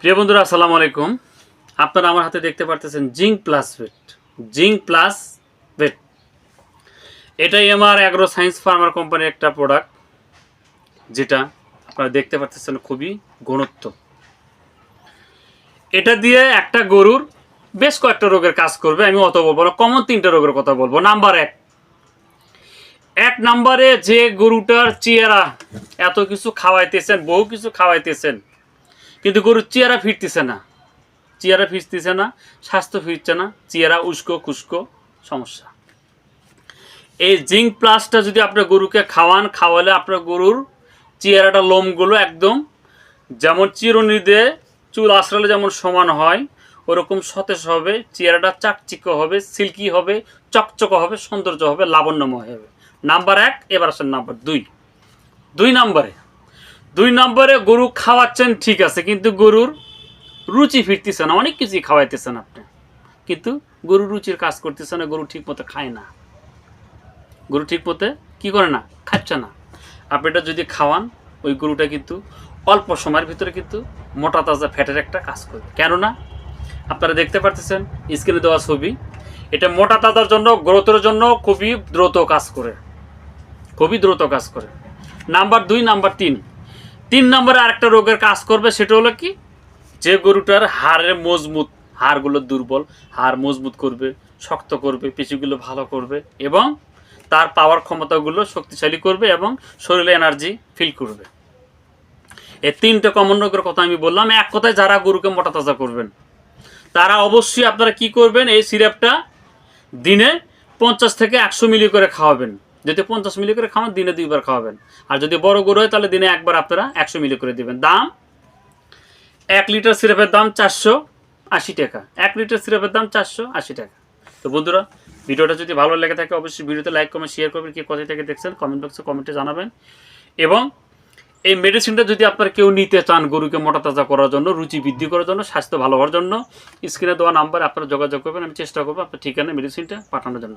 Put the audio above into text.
প্রিয় বন্ধুরা আসসালামু আলাইকুম। আপনারা আমার হাতে দেখতে পারতেছেন জিঙ্ক প্লাস ভেট। জিঙ্ক প্লাস ভেট এটাই আমার অ্যাগ্রো সায়েন্স ফার্মার কোম্পানির একটা প্রোডাক্ট, যেটা আপনারা দেখতে পারতেছেন খুবই ঘনত্ব। এটা দিয়ে একটা গরুর বেশ কয়েকটা রোগের কাজ করবে। আমি অত বলবো না, কমন 3টে রোগের কথা বলবো। নাম্বার এক নম্বরে, যে গরুটার চেহারা এত কিছু খাওয়াইতেছেন, বহু কিছু খাওয়াইতেছেন, কিন্তু গরুর চেহারা ফিরতেছে না, স্বাস্থ্য ফিরছে না, চেহারা উস্কো খুস্কো সমস্যা। এই জিঙ্ক প্লাসটা যদি আপনার গরুকে খাওয়ালে আপনার গরুর চেহারাটা, লোমগুলো একদম যেমন চিরুনি দিয়ে চুল আঁচড়ালে যেমন সমান হয়, ওরকম সতেজ হবে, চেহারাটা চাকচিক্য হবে, সিল্কি হবে, চকচক হবে, সৌন্দর্য হবে, লাবণ্যময় হবে। নাম্বার 1। এবার আসেন নাম্বার 2। দুই নম্বরে গরু খাওয়াচ্ছেন ঠিক আছে, কিন্তু গরুর রুচি ফিরতেছে না। অনেক কিছুই খাওয়াইতেছেন আপনি, কিন্তু গরুর রুচির কাজ করতেছে না। গরু ঠিক মতো খায় না, গরু ঠিক মতো কী করে না, খাচ্ছে না। আপনি এটা যদি খাওয়ান, ওই গরুটা কিন্তু অল্প সময়ের ভিতরে কিন্তু মোটা তাজা ফ্যাটের একটা কাজ করবে। কেননা আপনারা দেখতে পারতেছেন স্ক্রিনে দেওয়া ছবি, এটা মোটা তাজার জন্য, গ্রোথের জন্য খুবই দ্রুত কাজ করে, নাম্বার 2। নাম্বার 3 নম্বরে আরেকটা রোগের কাজ করবে, সেটা হলো কি, যে গরুটার হাড়ের মজবুত, হাড়গুলো দুর্বল, হাড় মজবুত করবে, শক্ত করবে, পেশিগুলো ভালো করবে, এবং তার পাওয়ার ক্ষমতাগুলো শক্তিশালী করবে, এবং শরীরে এনার্জি ফিল করবে। এই 3টে কমন রোগের কথা আমি বললাম। এক কথায়, যারা গরুকে মোটা তাজা করবেন, তারা অবশ্যই আপনারা কি করবেন, এই সিরাপটা দিনে 50 থেকে 100 মিলি করে খাওয়াবেন। যদি 50 মিলি করে খাওয়ান, দিনে 2বার খাওয়াবেন। আর যদি বড় গরু হয়, তাহলে দিনে 1বার আপনারা 100 মিলি করে দেবেন। দাম, 1 লিটার সিরাপের দাম 480 টাকা। 1 লিটার সিরাপের দাম 480 টাকা। তো বন্ধুরা, ভিডিওটা যদি ভালো লেগে থাকে, অবশ্যই ভিডিওতে লাইক, কমেন্ট, শেয়ার করবেন। কি কোথায় থেকে দেখছেন কমেন্ট বক্সে কমেন্টে জানাবেন। এবং এই মেডিসিনটা যদি আপনারা কেউ নিতে চান, গরুকে মোটা তাজা করার জন্য, রুচি বৃদ্ধি করার জন্য, স্বাস্থ্য ভালো হওয়ার জন্য, স্ক্রিনে দেওয়া নাম্বারে আপনারা যোগাযোগ করবেন। আমি চেষ্টা করবো আপনার ঠিকানায় মেডিসিনটা পাঠানোর জন্য।